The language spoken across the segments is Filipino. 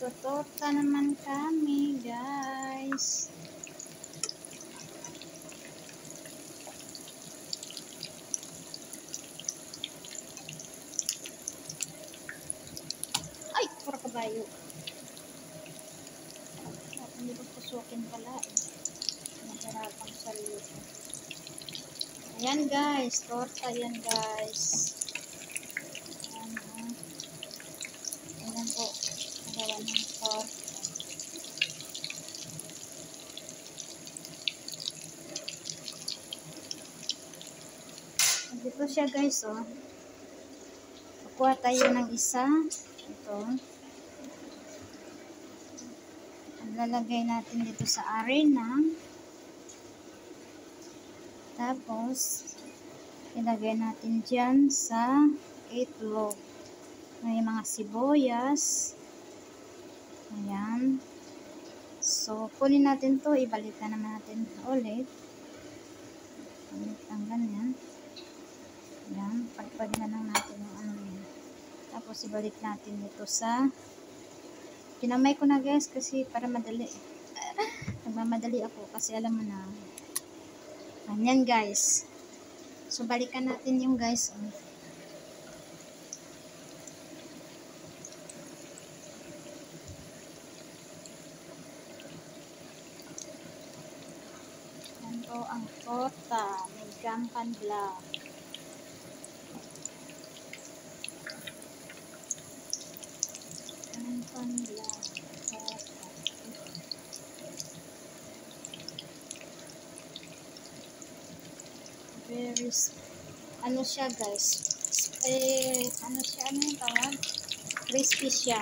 Magtutorta naman kami, guys. Ay, pura kabayo. Hindi ko pusukin pala eh. Nahirapang sa luto. Ayan guys, torta yan guys. Ayan o. Ayan po, nagawa ng torta. Dito siya guys o. Kukuha tayo ng isa. Ito. Lalagay natin dito sa arena. Tapos, ilagay natin dyan sa itlog. May mga sibuyas. Ayan. So, kunin natin to. Ibalikan naman natin ulit. Ulit ang ganyan. Ayan. Pagpag na lang natin yung ano yun. Tapos, ibalik natin dito sa kinamay ko na guys kasi para madali. Nagmamadali ako kasi alam mo na. Ayan guys. So, balikan natin yung guys. Yan po ang torta. May gampan black. Gampan black. Torta. Very ano siya guys, ano siya, ano yung tawag, crispy siya.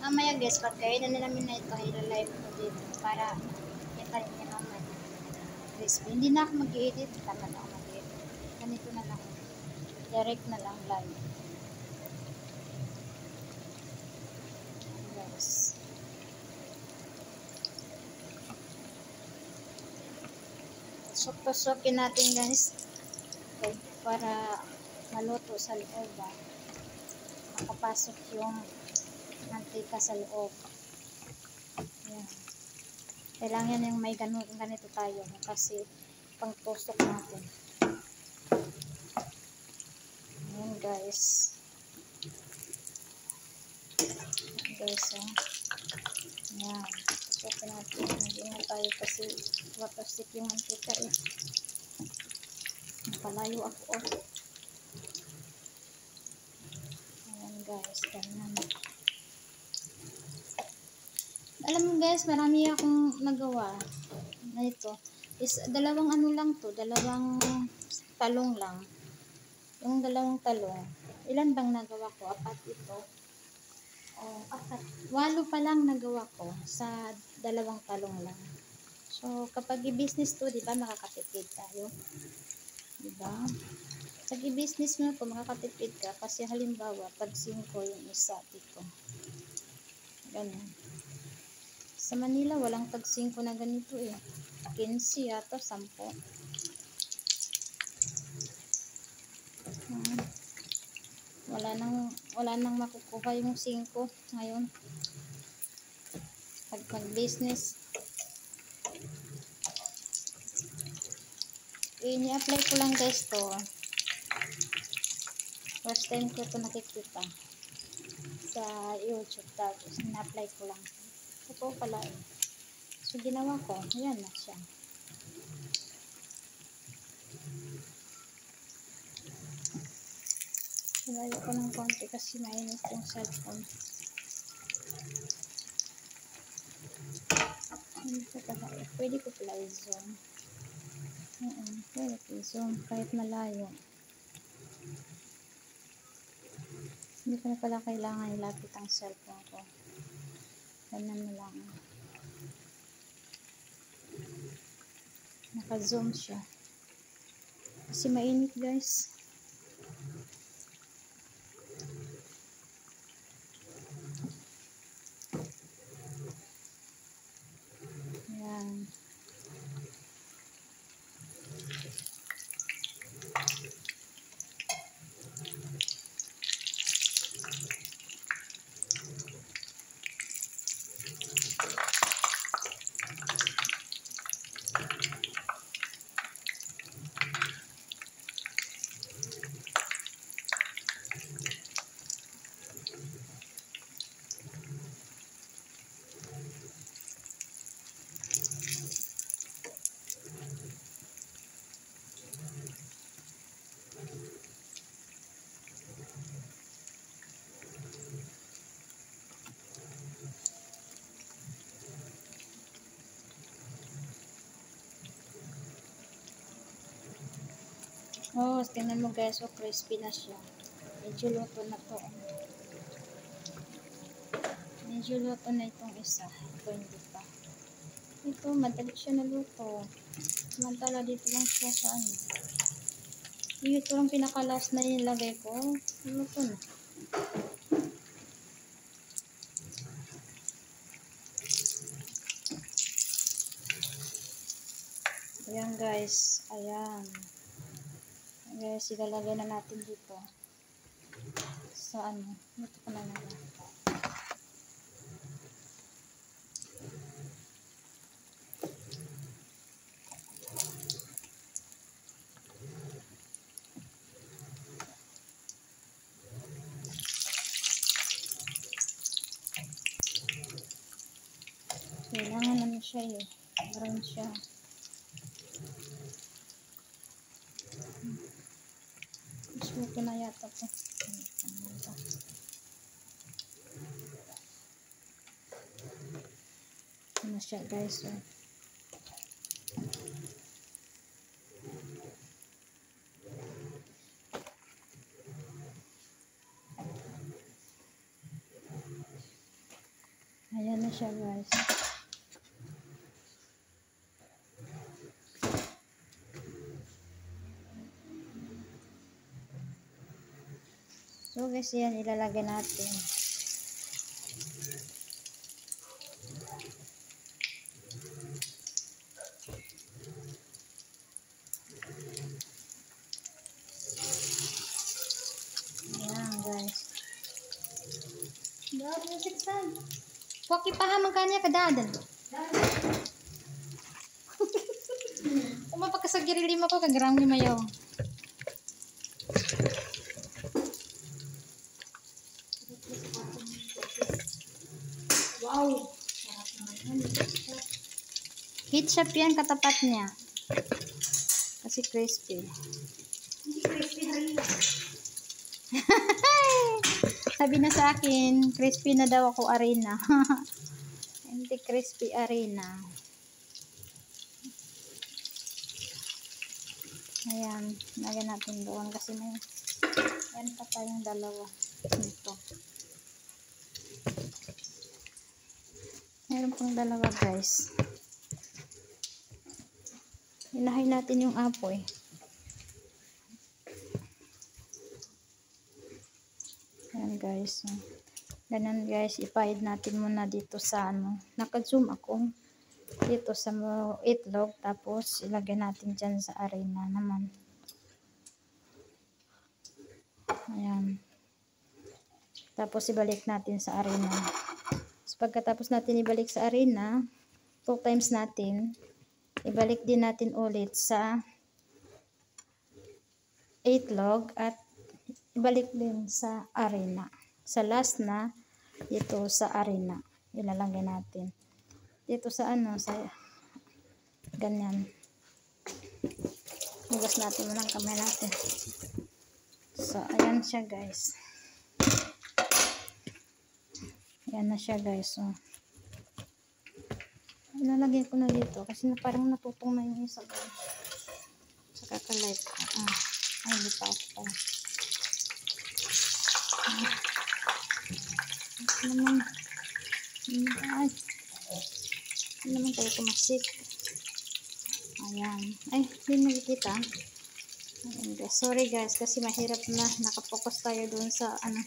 Mamaya guys, pagkainan na namin na ito, ilalive ko dito para kita niyo naman crispy. Hindi na ako mag-i-edit, tama na ako mag-i-edit, ganito na lang, direct na lang live guys. Tusok-tusokin natin guys, okay, para maluto sa loob ba, makapasok yung mantika sa loob. Ayan. Kailangan yung may ganito tayo kasi pang tusok natin. Ayan guys. Guys, ayan. Tusokin natin. Mag-ingat tayo kasi watersip yung mantika eh. Napalayo ako oh. Ayan guys, ganyan. Alam mo guys, marami akong nagawa na ito. Is dalawang ano lang to, dalawang talong lang. Yung dalawang talong, ilan bang nagawa ko? Apat ito. Oh, apat. 8 pa lang nagawa ko sa dalawang talong lang. So, kapag i-business to, di ba, makakatipid tayo. Di ba? Pag i-business mo to, makakatipid ka. Kasi halimbawa, pag 5 yung isa dito. Ganun. Sa Manila, walang tag 5 na ganito eh. 15 yata, 10. Wala nang makukuha yung 5 ngayon. Pag mag-business. Ini-apply ko lang guys to. First time ko ito nakikita sa YouTube. Tapos, ina-apply ko lang. Totoo pala eh. So, ginawa ko. Ayan na siya. Sinayo ko ng konti kasi mainit yung cellphone. Hindi ko pala eh. Pwede ko pala i-zoom. Pwede ko i-zoom kahit malayo. Hindi ko na pala kailangan ilapit ang cellphone ko. Ganun na lang. Naka-zoom siya. Kasi mainit guys. Ayan. Oh, tingnan mo guys, so crispy na siya. Medyo luto na to. Medyo luto na itong isa. Ito hindi pa. Ito, madali siya naluto. Samantala dito lang siya sa ano. Ito lang pinakalas na nilagay ko. Luto na. Ayan guys. Ayan. Guys, ilalagay na natin dito. Sa ano. Ito ko na naman. Kailangan naman siya eh. Brown siya. Gusto na yata po. Ano siya guys. Oh. Ayan na siya guys. So guys, yan ilalagay natin. Ayan guys. Dad, music san. Waki paham kanya kadadan. Umapakasagiri lima ko kagrang ni mayaw. Wow. Ketchup yan katapat niya. Kasi crispy. Hindi crispy harina. Sabi na sa akin, crispy na daw ako arena. Hindi crispy arena. Ayan, lagyan natin doon kasi may yan pa tayong dalawa dito. Meron pang dalawa guys. Hinahay natin yung apoy. Ayan guys. Ganun guys, ipahid natin muna dito sa ano. Naka-zoom ako dito sa itlog. Tapos ilagay natin dyan sa arena naman. Ayan. Tapos ibalik natin sa arena. So, pagkatapos natin ibalik sa arena, 2 times natin, ibalik din natin ulit sa itlog at ibalik din sa arena. Sa last na, dito sa arena. Ilalagay natin. Dito sa ano, sa ganyan. Hugas natin muna ang kamay natin. So, ayan siya guys. Ayan na siya guys. So, ilalagay ko na dito kasi parang natutong na yung isa guys. Sa kakalight ko. Ay, hindi pa ako pa. Ano naman tayo kumasik. Ayan. Ay, hindi nakikita. Ayan guys. Sorry guys kasi mahirap na. Nakapokus tayo doon sa ano.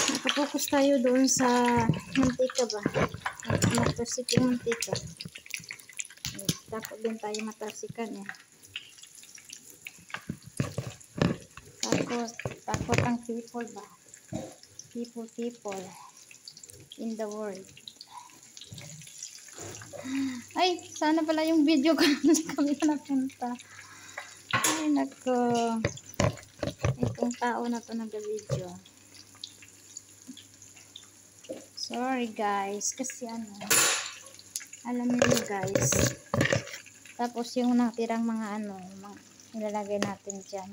Nakapokus tayo doon sa mantika ba. Matasik yung mantika. Dapat din tayo matasikan eh. Takot ang people ba? People in the world. Ay, sana pala yung video ko kami na napunta. Ay, nako. Itong tao na to nag-video. Sorry guys, kasi ano, alam niyo guys. Tapos yung natirang mga ano, ilalagay natin dyan.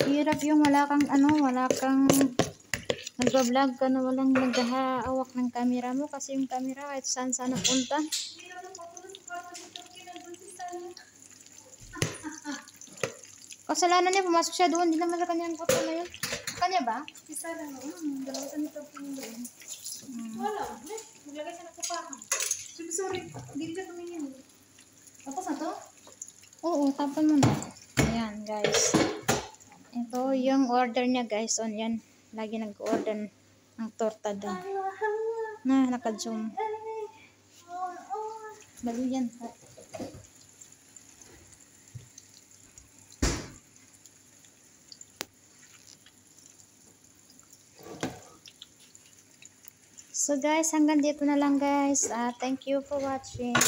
Hirap yung wala kang ano, wala kang nagbablog ka na walang naghahawak ng camera mo kasi yung camera kahit saan saan napunta. Kasalanan niya, pumasok siya doon. Hindi naman sa kanyang kotse na yun. Kanya ba? Isa lang. Dalawa sa nito po yung doon. Wala. Maglagay siya ng kupahan. Sorry. Hindi ka tumingin. Tapos na to? Oo, tapon mo na. Ayan, guys. Ito yung order niya, guys. On yan. Lagi nag-order ng torta doon. Na, naka-zoom. Balo yan. So guys, hanggang dito na lang guys. Thank you for watching.